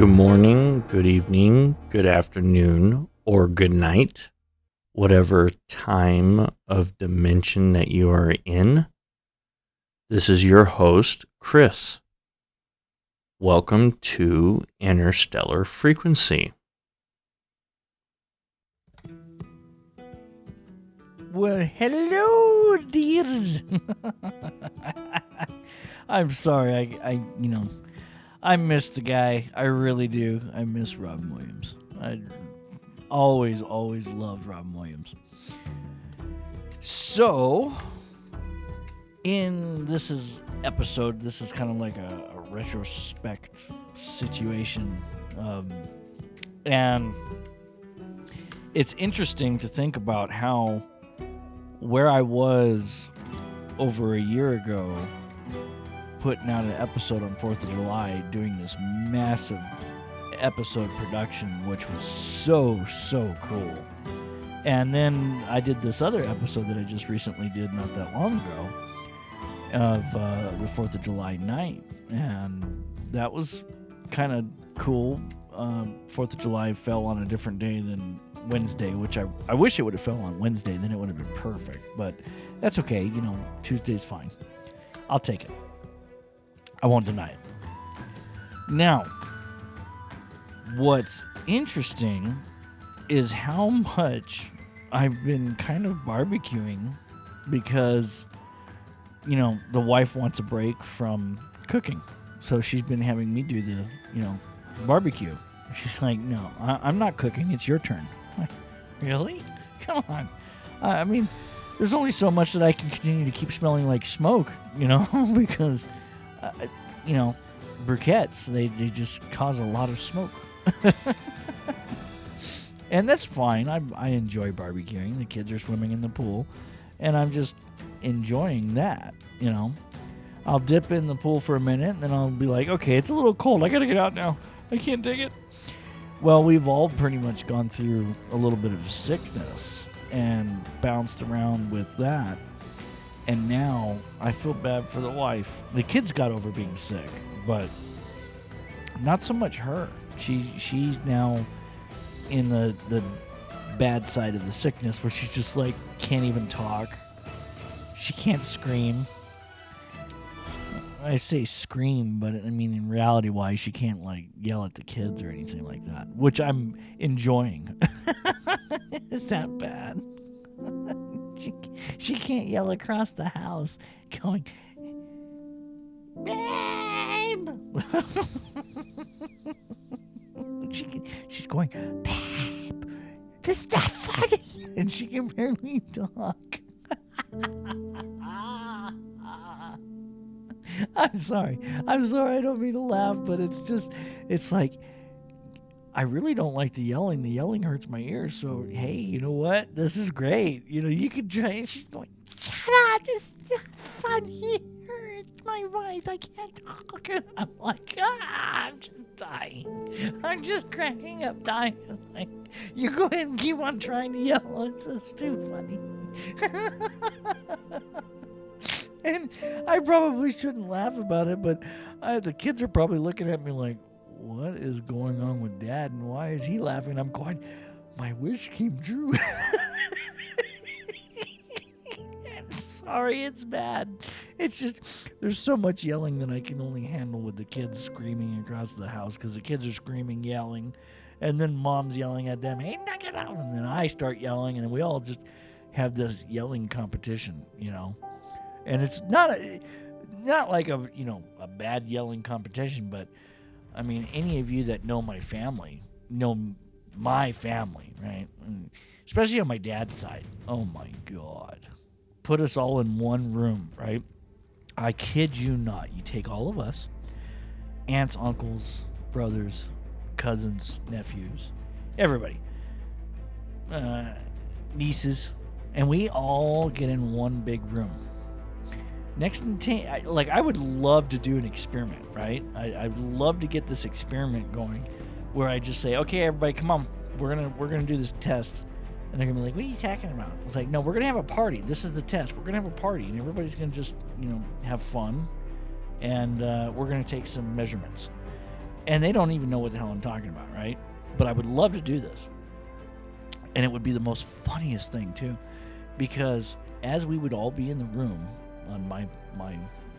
Good morning, good evening, good afternoon, or good night, whatever time of dimension that you are in. This is your host, Chris. Welcome to Interstellar Frequency. Well, hello, dear. I'm sorry. I miss the guy. I really do. I miss Robin Williams. I always loved Robin Williams. So, this is kind of like a retrospect situation. And it's interesting to think about where I was over a year ago putting out an episode on 4th of July, doing this massive episode production, which was so cool. And then I did this other episode that I just recently did not that long ago of the 4th of July night. And that was kind of cool. 4th of July fell on a different day than Wednesday, which I wish it would have fell on Wednesday, then it would have been perfect. But that's okay. Tuesday's fine. I'll take it. I won't deny it. Now, what's interesting is how much I've been kind of barbecuing because, the wife wants a break from cooking. So she's been having me do the, barbecue. She's like, no, I'm not cooking. It's your turn. I'm like, really? Come on. I mean, there's only so much that I can continue to keep smelling like smoke, because, briquettes, they just cause a lot of smoke. And that's fine. I enjoy barbecuing. The kids are swimming in the pool, and I'm just enjoying that, I'll dip in the pool for a minute, and then I'll be like, okay, it's a little cold. I got to get out now. I can't take it. Well, we've all pretty much gone through a little bit of sickness and bounced around with that. And now I feel bad for the wife. The kids got over being sick, but not so much her. She's now in the bad side of the sickness where she's just like can't even talk. She can't scream. I say scream, but I mean in reality wise she can't like yell at the kids or anything like that, which I'm enjoying. Is that bad? She can't yell across the house going, babe. She's going, babe, this is not funny. And she can barely talk. I'm sorry. I don't mean to laugh, but it's like, I really don't like the yelling. The yelling hurts my ears. So, hey, you know what? This is great. You can try. And she's going, shut up. This is not funny. It hurts my voice. I can't talk. And I'm like, I'm just dying. I'm just cracking up, dying. Like, you go ahead and keep on trying to yell. It's just too funny. And I probably shouldn't laugh about it, but the kids are probably looking at me like, what is going on with Dad, and why is he laughing? I'm going, my wish came true. I'm sorry, it's bad. It's just, there's so much yelling that I can only handle with the kids screaming across the house, because the kids are screaming, yelling, and then Mom's yelling at them, hey, knock it out, and then I start yelling, and we all just have this yelling competition, And it's not like a bad yelling competition, but I mean, any of you that know my family, right? And especially on my dad's side. Oh my God. Put us all in one room, right? I kid you not. You take all of us, aunts, uncles, brothers, cousins, nephews, everybody, nieces, and we all get in one big room. I would love to do an experiment, right? I'd love to get this experiment going, where I just say, okay, everybody, come on, we're gonna do this test, and they're gonna be like, what are you talking about? It's like, no, we're gonna have a party. This is the test. We're gonna have a party, and everybody's gonna just have fun, and we're gonna take some measurements. And they don't even know what the hell I'm talking about, right? But I would love to do this. And it would be the most funniest thing, too. Because as we would all be in the room on my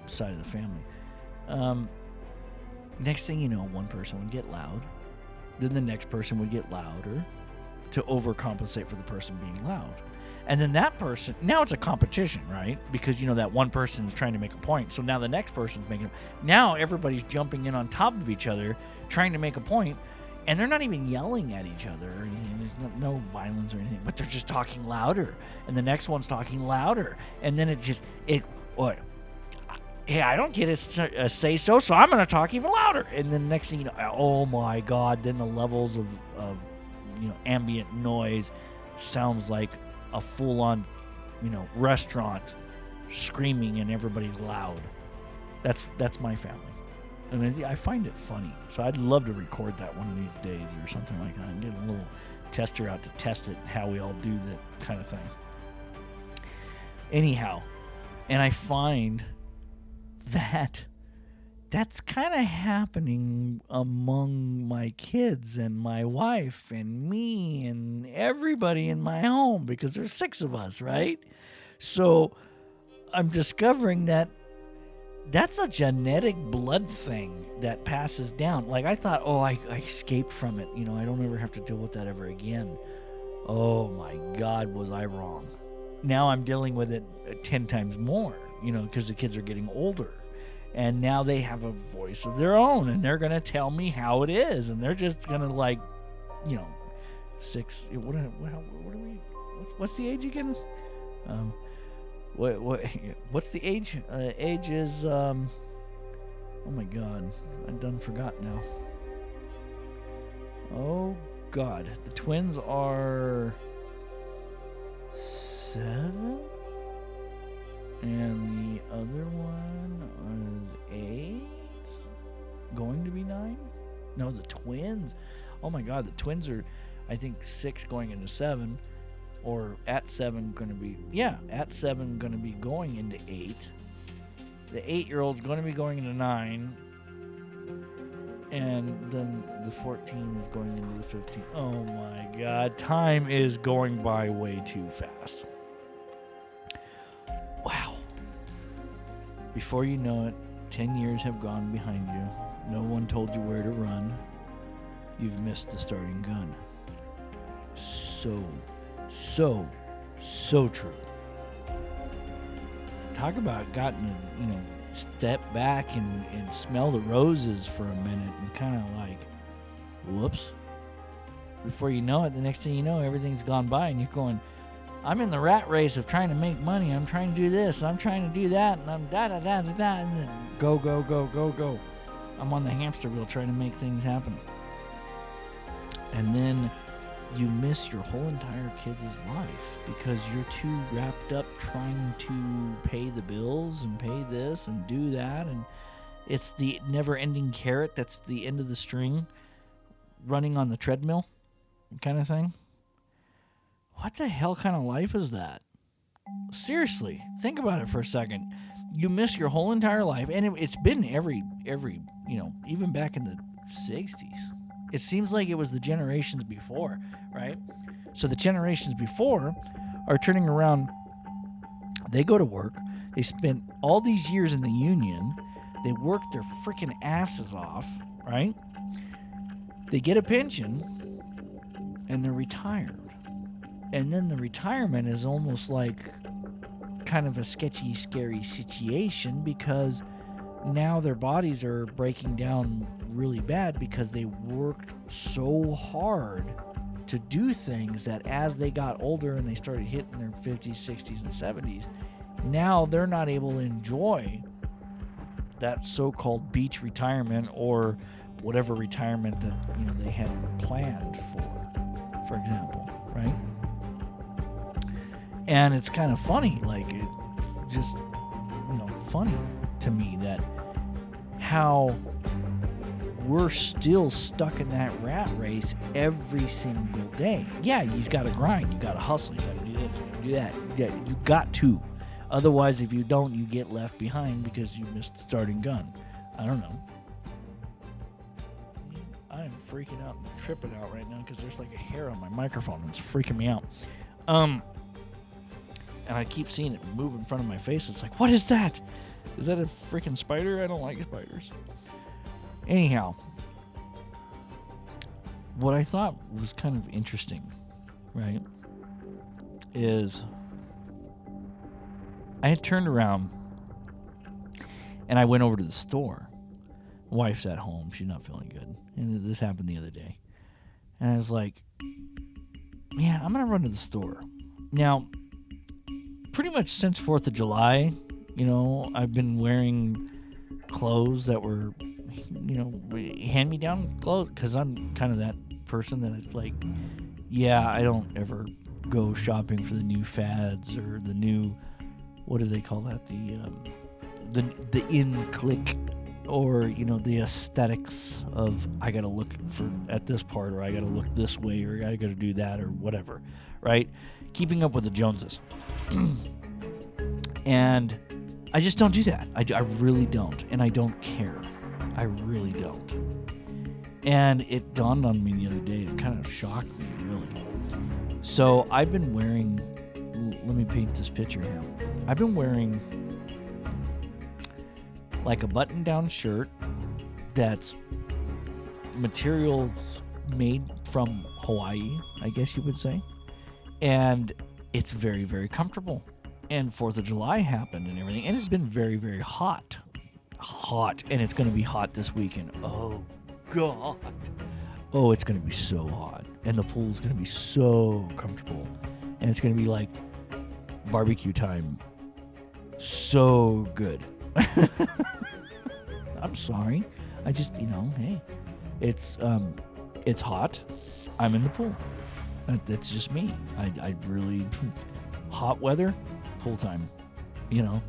side of the family, next thing you know, one person would get loud. Then the next person would get louder to overcompensate for the person being loud. And then that person, now it's a competition, right? Because, that one person is trying to make a point. So now the next person's making now everybody's jumping in on top of each other, trying to make a point, and they're not even yelling at each other or anything. There's no violence or anything, but they're just talking louder. And the next one's talking louder. And then hey, I don't get it say so I'm going to talk even louder. And then next thing you know, oh my God, then the levels of ambient noise sounds like a full-on, restaurant screaming and everybody's loud. That's my family. And I find it funny. So I'd love to record that one of these days or something like that and get a little tester out to test it, how we all do that kind of thing. Anyhow, and I find that's kind of happening among my kids and my wife and me and everybody in my home because there's 6 of us, right? So I'm discovering that that's a genetic blood thing that passes down. Like I thought, I escaped from it. I don't ever have to deal with that ever again. Oh my God, was I wrong. Now I'm dealing with it 10 times more, because the kids are getting older. And now they have a voice of their own, and they're going to tell me how it is. And they're just going to 6, what are we, what's the age again? What's the age? Age is, oh my God, I done forgot now. Oh God, the twins are 7, and the other one is 8, going to be 9. No, the twins. Oh my God, the twins are, I think 6 going into 7. Or at 7 going to be, at 7 going to be going into 8. The 8-year-old's going to be going into 9. And then the 14 is going into the 15. Oh my God, time is going by way too fast. Wow. Before you know it, 10 years have gone behind you. No one told you where to run. You've missed the starting gun. So true. Talk about gotten to, step back and smell the roses for a minute and kind of like, whoops. Before you know it, the next thing you know, everything's gone by and you're going, I'm in the rat race of trying to make money. I'm trying to do this. I'm trying to do that. And I'm da-da-da-da-da. And then go. I'm on the hamster wheel trying to make things happen. And then you miss your whole entire kid's life because you're too wrapped up trying to pay the bills and pay this and do that. And it's the never-ending carrot that's the end of the string running on the treadmill kind of thing. What the hell kind of life is that? Seriously, think about it for a second. You miss your whole entire life, and it's been every even back in the 60s. It seems like it was the generations before, right? So the generations before are turning around. They go to work. They spent all these years in the union. They work their freaking asses off, right? They get a pension, and they're retired. And then the retirement is almost like kind of a sketchy, scary situation because now their bodies are breaking down really bad because they worked so hard to do things that as they got older and they started hitting their 50s, 60s, and 70s, now they're not able to enjoy that so-called beach retirement or whatever retirement that they had planned for example, right? And it's kind of funny, like it just funny to me that how we're still stuck in that rat race every single day. Yeah, you've got to grind, you got to hustle, you got to do this, you got to do that. Yeah, you got to. Otherwise, if you don't, you get left behind because you missed the starting gun. I don't know. freaking out and tripping out right now because there's like a hair on my microphone. It's freaking me out. And I keep seeing it move in front of my face. It's like, what is that? Is that a freaking spider? I don't like spiders. Anyhow, what I thought was kind of interesting, right, is I had turned around and I went over to the store. Wife's at home. She's not feeling good. And this happened the other day. And I was like, man, I'm going to run to the store. Now, pretty much since 4th of July, you know, I've been wearing clothes that were, you know, hand-me-down clothes, because I'm kind of that person that it's like, yeah, I don't ever go shopping for the new fads or the new, what do they call that, the in-click, or, you know, the aesthetics of I gotta look at this part, or I gotta look this way, or I gotta do that, or whatever, right? Keeping up with the Joneses. And I just don't do that. I really don't, and I don't care. I really don't. And it dawned on me the other day. It kind of shocked me, really. So I've been wearing, let me paint this picture here. I've been wearing like a button-down shirt that's materials made from Hawaii, I guess you would say. And it's very, very comfortable. And 4th of July happened and everything. And it's been very, very hot. And it's going to be hot this weekend. Oh, God. Oh, it's going to be so hot. And the pool's going to be so comfortable. And it's going to be like barbecue time. So good. I'm sorry. I just, you know, hey, it's hot. I'm in the pool. That's just me. I really, hot weather, pool time. You know,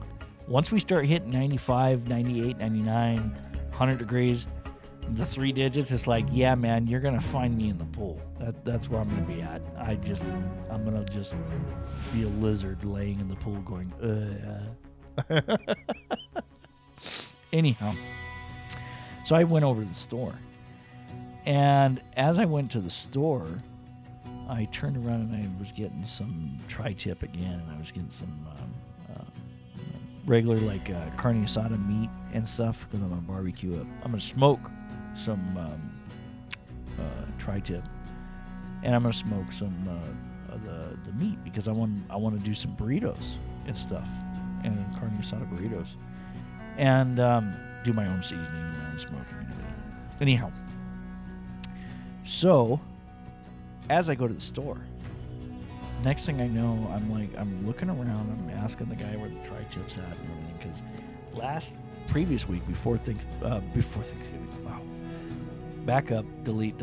once we start hitting 95, 98, 99, 100 degrees, the 3 digits, it's like, yeah, man, you're going to find me in the pool. That's where I'm going to be at. I'm going to just be a lizard laying in the pool going, Anyhow, so I went over to the store. And as I went to the store, I turned around and I was getting some tri-tip again, and I was getting some regular, like, carne asada meat and stuff, because I'm going to barbecue it. I'm going to smoke some tri-tip, and I'm going to smoke some of the meat, because I want to do some burritos and stuff, and carne asada burritos, and do my own seasoning, my own smoking, and everything. Anyhow, so as I go to the store, next thing I know, I'm looking around, I'm asking the guy where the tri-tip's at and everything, because previous week, before Thanksgiving, wow, back up, delete,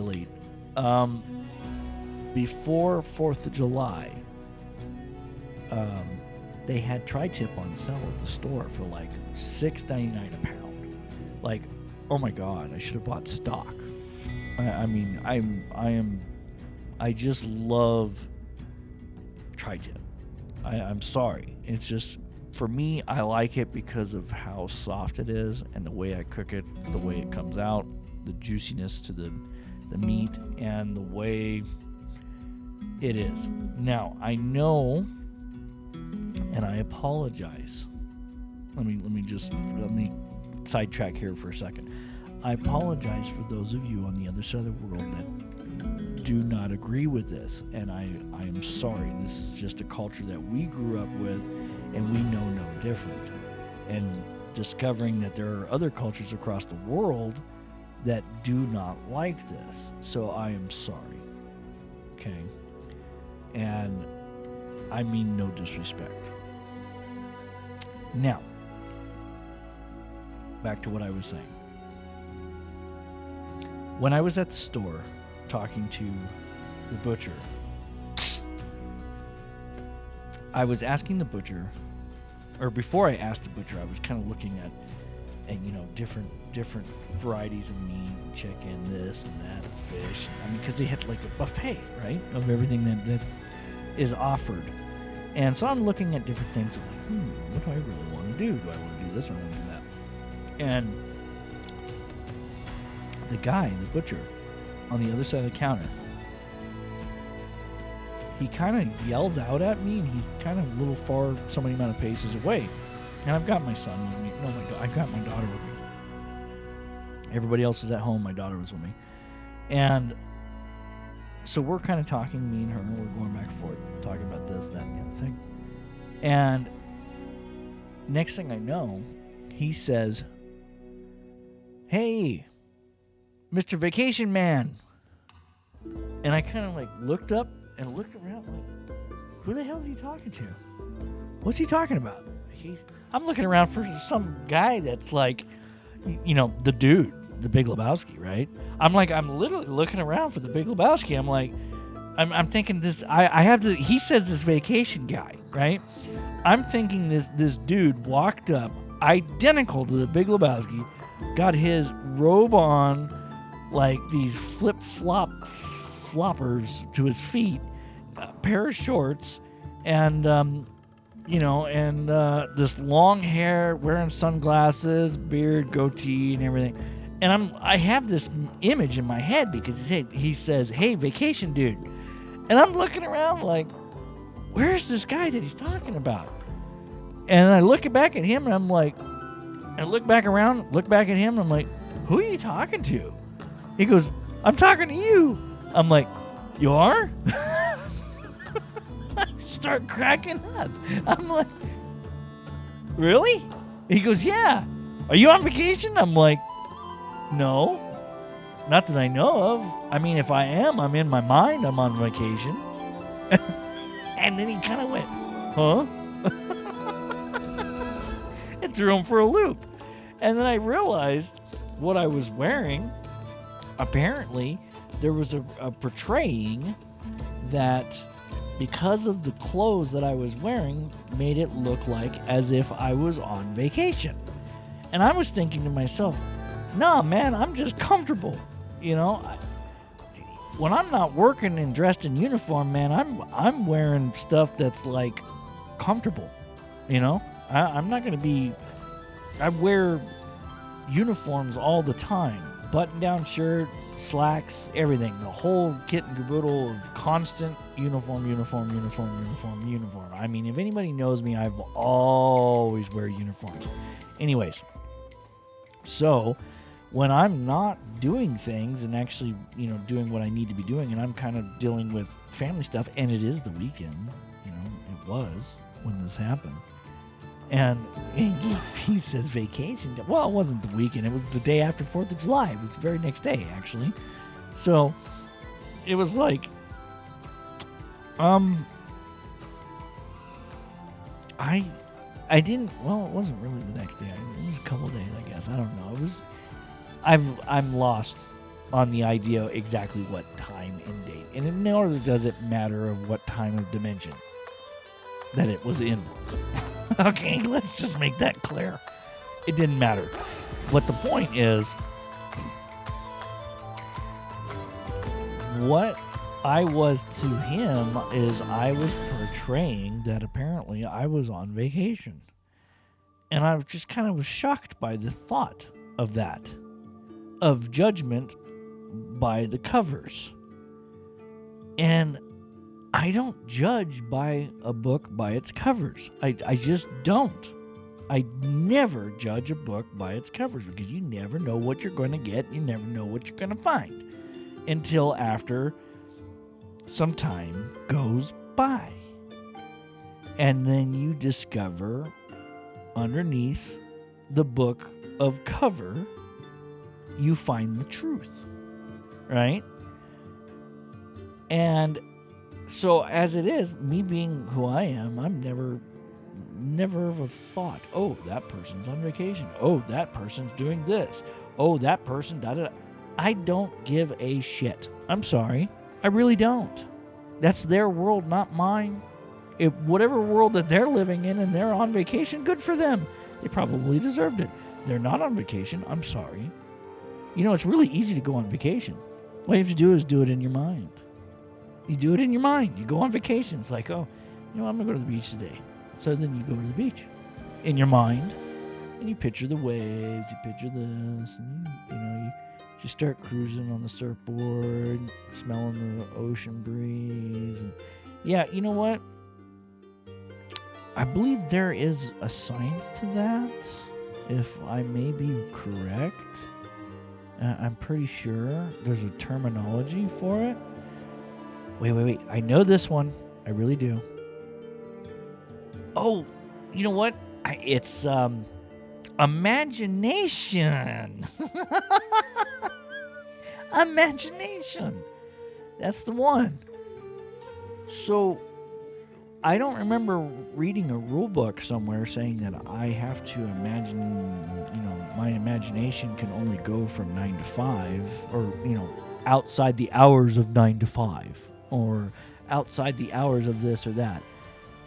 before 4th of July, they had tri-tip on sale at the store for like $6.99 a pound. Like, oh my God, I should have bought stock. I just love tri-tip. I'm sorry. It's just, for me, I like it because of how soft it is and the way I cook it, the way it comes out, the juiciness to the meat, and the way it is. Now, I know, and I apologize. Let me sidetrack here for a second. I apologize for those of you on the other side of the world that do not agree with this, and I am sorry. This is just a culture that we grew up with, and we know no different. And discovering that there are other cultures across the world that do not like this. So I am sorry. Okay? And I mean no disrespect. Now, back to what I was saying. When I was at the store talking to the butcher, I was asking the butcher, or before I asked the butcher, I was kind of looking at you know, different varieties of meat, chicken, this and that, fish. I mean, because they had like a buffet, right, of everything that is offered. And so I'm looking at different things. I'm like, what do I really want to do? Do I want to do this or I want to do that? And the guy, the butcher, on the other side of the counter. He kind of yells out at me, and he's kind of a little far, so many amount of paces away. And I've got my son with me. No, I've got my daughter with me. Everybody else was at home. My daughter was with me. And so we're kind of talking, me and her, and we're going back and forth, talking about this, that, and the other thing. And next thing I know, he says, "Hey, Mr. Vacation Man." And I kind of like looked up and looked around like, who the hell is he talking to? What's he talking about? I'm looking around for some guy that's like, the dude, the Big Lebowski, right? I'm literally looking around for the Big Lebowski. I'm like, I'm thinking this, I have to, he says this vacation guy, right? I'm thinking this dude walked up identical to the Big Lebowski, got his robe on, like these floppers to his feet, a pair of shorts, and this long hair, wearing sunglasses, beard, goatee, and everything. And I have this image in my head because he says, "Hey, vacation dude," and I'm looking around like, where's this guy that he's talking about? And I look back at him, and I'm like, I look back around, look back at him, and I'm like, who are you talking to? He goes, "I'm talking to you." I'm like, "You are?" I start cracking up. I'm like, "Really?" He goes, "Yeah. Are you on vacation?" I'm like, "No, not that I know of. I mean, if I am, I'm in my mind, I'm on vacation." And then he kind of went, "Huh?" It threw him for a loop. And then I realized what I was wearing. Apparently, there was a portraying that because of the clothes that I was wearing made it look like as if I was on vacation. And I was thinking to myself, nah, man, I'm just comfortable. When I'm not working and dressed in uniform, man, I'm wearing stuff that's like comfortable. I'm not going to be, I wear uniforms all the time. Button-down shirt, slacks, everything. The whole kit and caboodle of constant uniform. I mean, if anybody knows me, I've always wear uniforms. Anyways, so when I'm not doing things and actually, doing what I need to be doing, and I'm kind of dealing with family stuff, and it is the weekend, it was when this happened. And he says vacation. Well, it wasn't the weekend. It was the day after 4th of July. It was the very next day, actually. So it was like, I didn't. Well, it wasn't really the next day. It was a couple of days, I guess. I don't know. It was. I'm lost on the idea exactly what time and date, and nor does it matter of what time of dimension that it was in. Okay, let's just make that clear. It didn't matter. What the point is, what I was to him is I was portraying that apparently I was on vacation. And I just kind of was shocked by the thought of that, of judgment by the covers. And I don't judge by a book by its covers. I just don't. I never judge a book by its covers because you never know what you're going to get. You never know what you're going to find until after some time goes by. And then you discover underneath the book of cover, you find the truth, right? And so as it is, me being who I am, I'm never ever thought, oh, that person's on vacation. Oh, that person's doing this. Oh, that person, da-da-da. I don't give a shit. I'm sorry. I really don't. That's their world, not mine. Whatever world that they're living in and they're on vacation, good for them. They probably deserved it. They're not on vacation. I'm sorry. It's really easy to go on vacation. All you have to do is do it in your mind. You do it in your mind. You go on vacation. It's like, oh, I'm going to go to the beach today. So then you go to the beach in your mind, and you picture the waves, you picture this, and you Just start cruising on the surfboard, smelling the ocean breeze. And yeah, you know what? I believe there is a science to that, if I may be correct. I'm pretty sure there's a terminology for it. Wait. I know this one. I really do. Oh, you know what? It's imagination. Imagination. That's the one. So, I don't remember reading a rule book somewhere saying that I have to imagine, my imagination can only go from 9 to 5 or, outside the hours of 9 to 5 or outside the hours of this or that.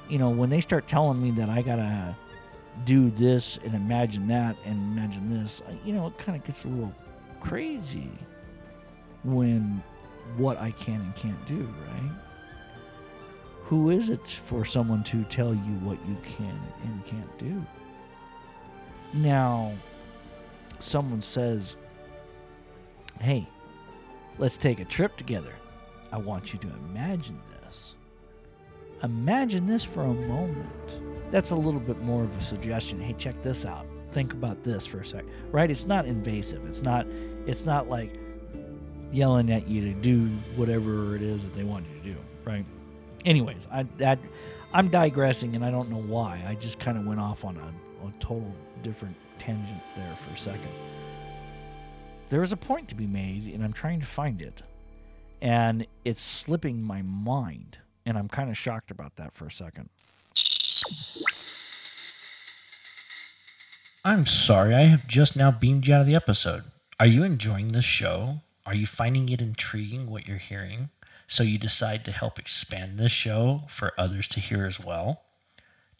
When they start telling me that I got to do this and imagine that and imagine this, it kind of gets a little crazy when what I can and can't do, right? Who is it for someone to tell you what you can and can't do? Now, someone says, hey, let's take a trip together. I want you to imagine this. Imagine this for a moment. That's a little bit more of a suggestion. Hey, check this out. Think about this for a sec. Right? It's not invasive. It's not like yelling at you to do whatever it is that they want you to do, right? Anyways, I'm digressing, and I don't know why. I just kind of went off on a total different tangent there for a second. There is a point to be made, and I'm trying to find it, and it's slipping my mind, and I'm kind of shocked about that for a second. I'm sorry, I have just now beamed you out of the episode. Are you enjoying this show? Are you finding it intriguing what you're hearing? So you decide to help expand this show for others to hear as well?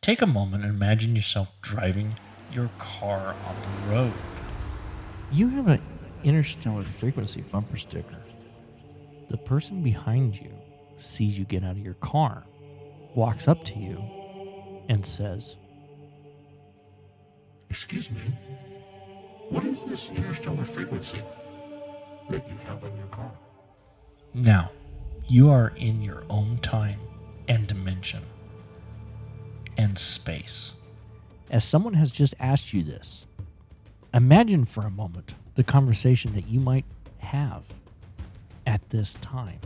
Take a moment and imagine yourself driving your car on the road. You have an Interstellar frequency bumper sticker. The person behind you sees you get out of your car, walks up to you, and says, Excuse me, what is this interstellar frequency that you have on your car? Now, you are in your own time and dimension and space. As someone has just asked you this, imagine for a moment the conversation that you might have at this time.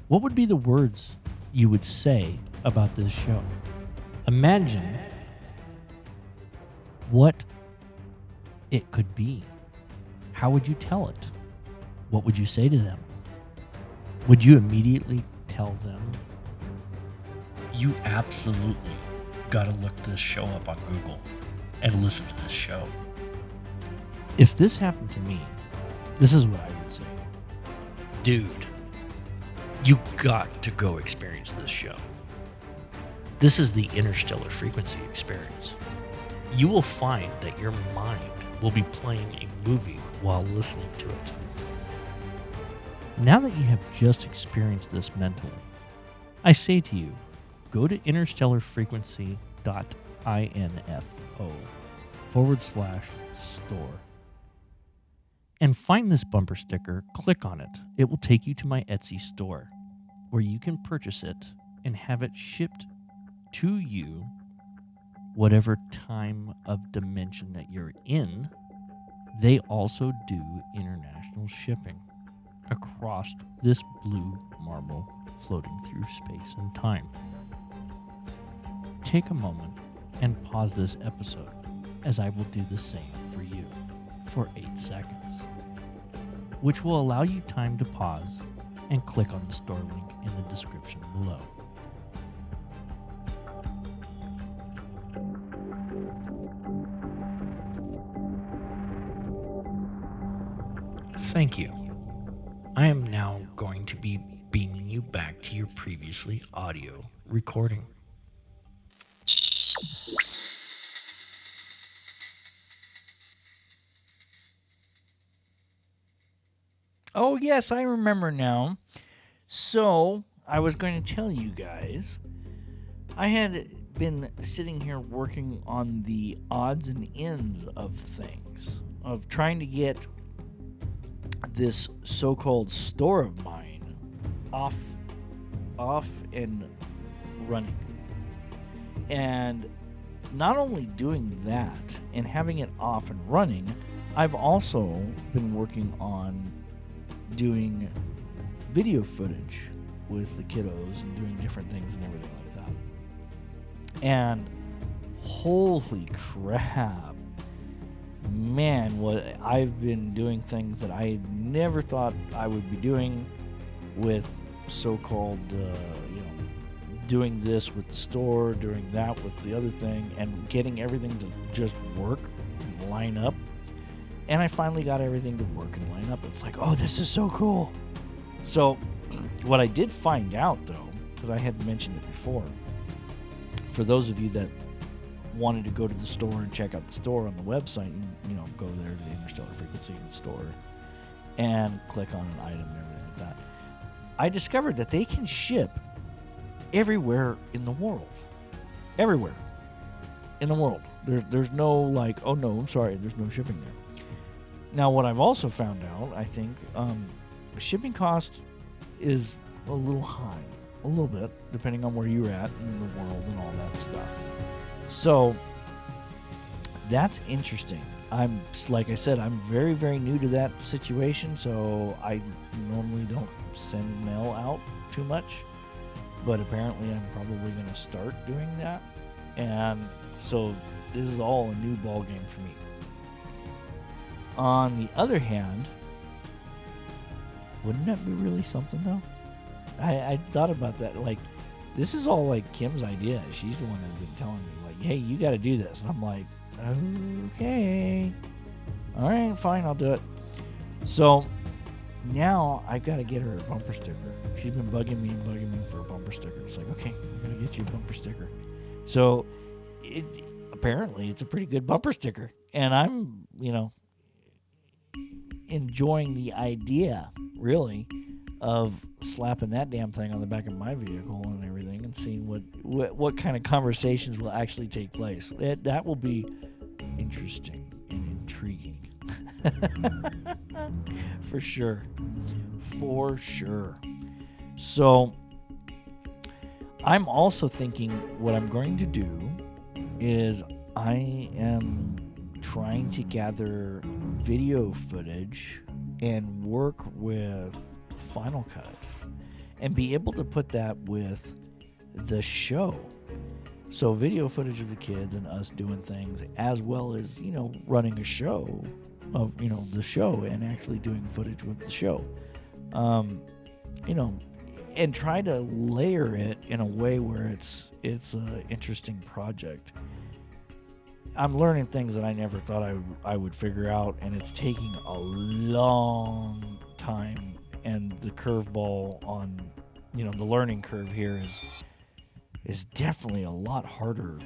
What would be the words you would say about this show? Imagine what it could be. How would you tell it? What would you say to them? Would you immediately tell them? You absolutely gotta look this show up on Google and listen to this show. If this happened to me, this is what I would say. Dude, you got to go experience this show. This is the interstellar frequency experience. You will find that your mind will be playing a movie while listening to it. Now that you have just experienced this mentally, I say to you, go to interstellarfrequency.info/store and find this bumper sticker, click on it. It will take you to my Etsy store where you can purchase it and have it shipped to you whatever time of dimension that you're in. They also do international shipping across this blue marble floating through space and time. Take a moment and pause this episode as I will do the same for you for 8 seconds, which will allow you time to pause and click on the store link in the description below. Thank you. I am now going to be beaming you back to your previously audio recording. Oh, yes, I remember now. So, I was going to tell you guys, I had been sitting here working on the odds and ends of things, of trying to get this so-called store of mine off and running. And not only doing that and having it off and running, I've also been working on doing video footage with the kiddos and doing different things and everything like that. And holy crap, man, what I've been doing things that I never thought I would be doing with so-called, doing this with the store, doing that with the other thing, and getting everything to just work and line up. And I finally got everything to work and line up. It's like, oh, this is so cool. So what I did find out, though, because I had mentioned it before, for those of you that wanted to go to the store and check out the store on the website, and go there to the Interstellar Frequency store and click on an item and everything like that, I discovered that they can ship everywhere in the world. Everywhere in the world. There's no like, oh no, I'm sorry, there's no shipping there. Now, what I've also found out, I think, shipping cost is a little high, a little bit, depending on where you're at in the world and all that stuff. So that's interesting. Like I said, I'm very, very new to that situation, so I normally don't send mail out too much, but apparently I'm probably going to start doing that, and so this is all a new ball game for me. On the other hand, wouldn't that be really something, though? I thought about that. Like, this is all like Kim's idea. She's the one that's been telling me, like, hey, you got to do this. And I'm like, okay. All right, fine, I'll do it. So now I've got to get her a bumper sticker. She's been bugging me for a bumper sticker. It's like, okay, I got to get you a bumper sticker. So apparently it's a pretty good bumper sticker. And I'm, enjoying the idea, really, of slapping that damn thing on the back of my vehicle and everything, and seeing what kind of conversations will actually take place. That will be interesting and intriguing. For sure. So I'm also thinking what I'm going to do is I am trying to gather video footage and work with Final Cut and be able to put that with the show. So video footage of the kids and us doing things, as well as, running a show of, the show and actually doing footage with the show. And try to layer it in a way where it's an interesting project. I'm learning things that I never thought I would figure out, and it's taking a long time. And the curveball on, the learning curve here is definitely a lot harder,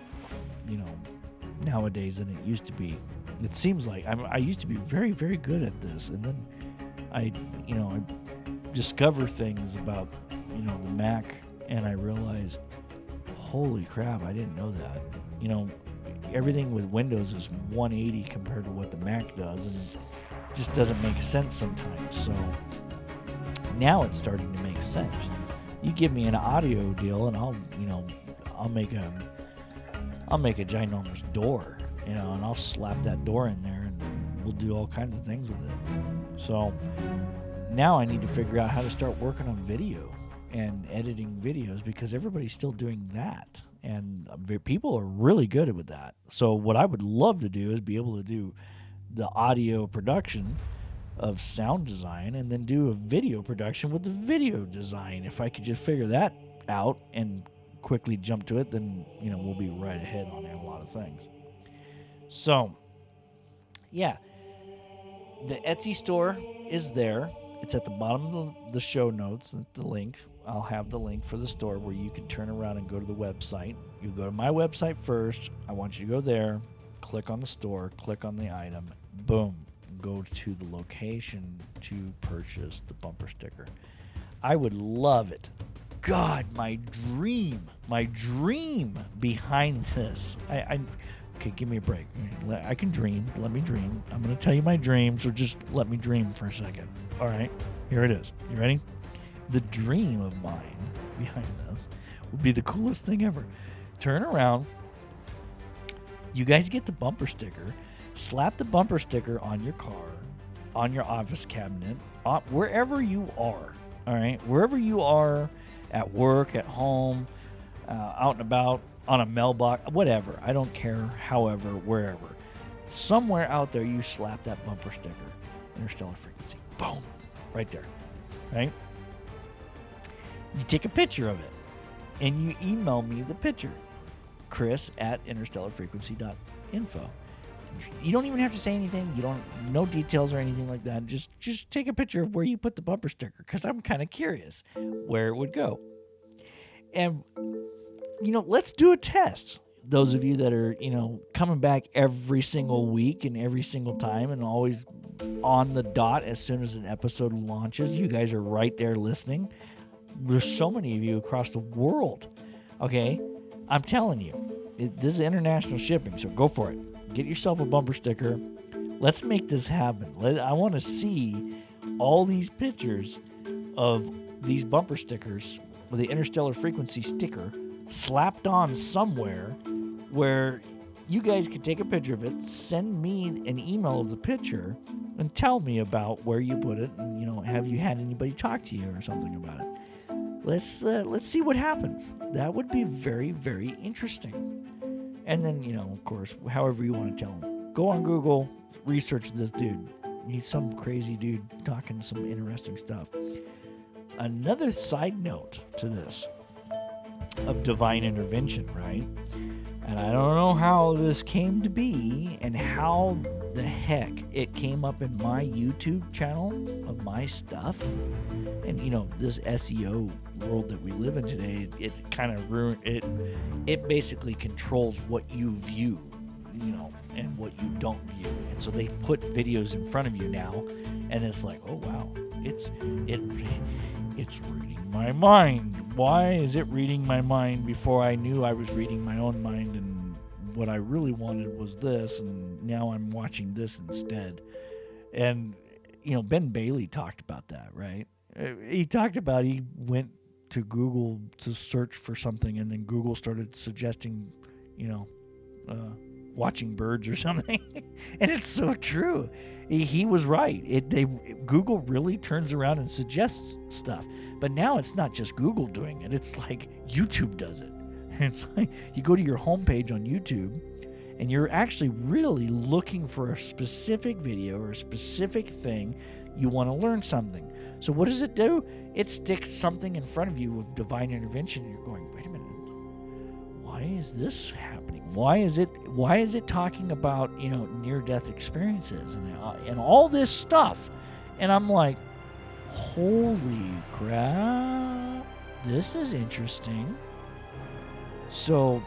nowadays than it used to be. It seems like I used to be very, very good at this, and then I discover things about, the Mac, and I realize, holy crap, I didn't know that. Everything with Windows is 180 compared to what the Mac does, and it just doesn't make sense sometimes. So now it's starting to make sense. You give me an audio deal, and I'll make a ginormous door, and I'll slap that door in there, and we'll do all kinds of things with it. So now I need to figure out how to start working on video and editing videos, because everybody's still doing that, and people are really good with that. So what I would love to do is be able to do the audio production of sound design, and then do a video production with the video design. If I could just figure that out and quickly jump to it, then we'll be right ahead on a lot of things. So yeah, the Etsy store is there. It's at the bottom of the show notes, the link. I'll have the link for the store where you can turn around and go to the website. You go to my website first. I want you to go there, click on the store, click on the item, boom, go to the location to purchase the bumper sticker. I would love it. God, my dream behind this. I Okay, give me a break. I can dream. Let me dream. I'm going to tell you my dream, so just let me dream for a second. All right, here it is. You ready? The dream of mine behind this would be the coolest thing ever. Turn around. You guys get the bumper sticker. Slap the bumper sticker on your car, on your office cabinet, wherever you are. All right, wherever you are, at work, at home, out and about, on a mailbox, whatever. I don't care. However, wherever, somewhere out there, you slap that bumper sticker, Interstellar Frequency. Boom, right there. Right. You take a picture of it, and you email me the picture, chris@interstellarfrequency.info. You don't even have to say anything. You don't, no details or anything like that. Just take a picture of where you put the bumper sticker, because I'm kind of curious where it would go. And, let's do a test. Those of you that are, coming back every single week and every single time and always on the dot as soon as an episode launches, you guys are right there listening. There's so many of you across the world. Okay? I'm telling you, this is international shipping, so go for it. Get yourself a bumper sticker. Let's make this happen. I want to see all these pictures of these bumper stickers with the Interstellar Frequency sticker slapped on somewhere where you guys can take a picture of it, send me an email of the picture, and tell me about where you put it, and have you had anybody talk to you or something about it. Let's see what happens. That would be very, very interesting. And then, of course, however you want to tell them. Go on Google, research this dude. He's some crazy dude talking some interesting stuff. Another side note to this of divine intervention, right? And I don't know how this came to be and how the heck it came up in my YouTube channel of my stuff. And, this SEO world that we live in today, it kind of ruined it. It basically controls what you view, and what you don't view. And so they put videos in front of you now, and it's like, oh, wow, it's reading my mind. Why is it reading my mind before I knew I was reading my own mind, and what I really wanted was this, and now I'm watching this instead. And, Ben Bailey talked about that, right? He talked about he went to Google to search for something, and then Google started suggesting, watching birds or something. And it's so true. He was right. Google really turns around and suggests stuff. But now it's not just Google doing it. It's like YouTube does it. It's like you go to your homepage on YouTube, and you're actually really looking for a specific video or a specific thing. You want to learn something. So what does it do? It sticks something in front of you of divine intervention, and you're going, wait a minute, why is this happening? Why is it talking about, near-death experiences and all this stuff? And I'm like, holy crap, this is interesting. So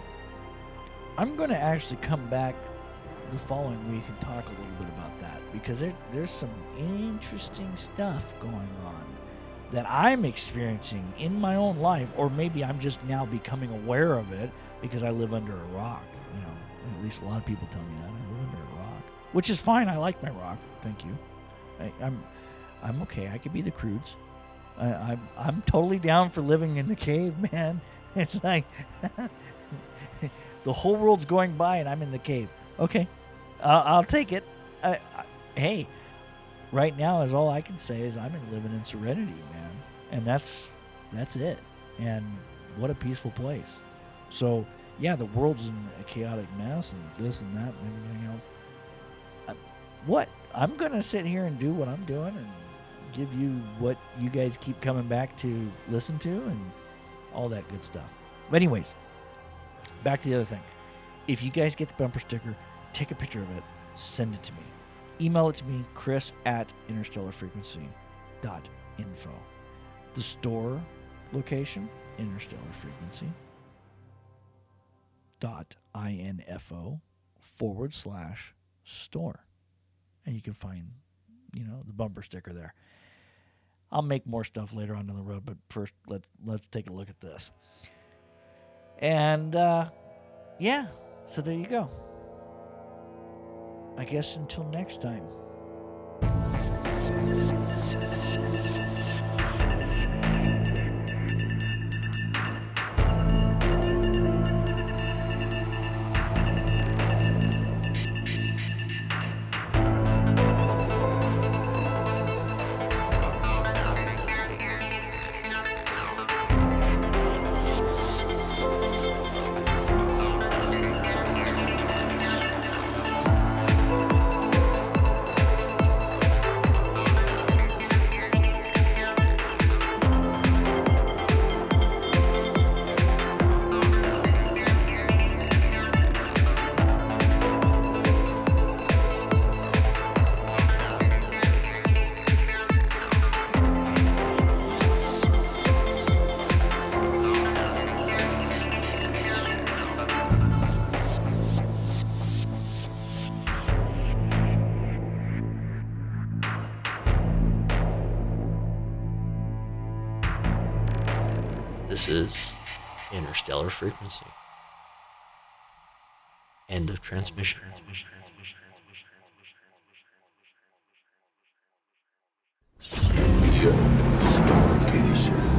I'm going to actually come back the following week and talk a little bit about that, because there's some interesting stuff going on that I'm experiencing in my own life, or maybe I'm just now becoming aware of it because I live under a rock. At least a lot of people tell me that I live under a rock, which is fine. I like my rock. Thank you. I'm okay. I could be the Croods. I'm totally down for living in the cave, man. It's like the whole world's going by and I'm in the cave. Okay, I'll take it. Hey, right now is all I can say is I'm living in serenity, man, and that's it. And what a peaceful place. So yeah, the world's in a chaotic mess and this and that and everything else. I'm gonna sit here and do what I'm doing and give you what you guys keep coming back to listen to and all that good stuff. But anyways, back to the other thing. If you guys get the bumper sticker, take a picture of it, send it to me. Email it to me, chris@interstellarfrequency.info. The store location, interstellarfrequency.info/store. And you can find, the bumper sticker there. I'll make more stuff later on down the road, but first let's take a look at this. And yeah, so there you go. I guess until next time. This is Interstellar Frequency. End of transmission. Studio Stargazer.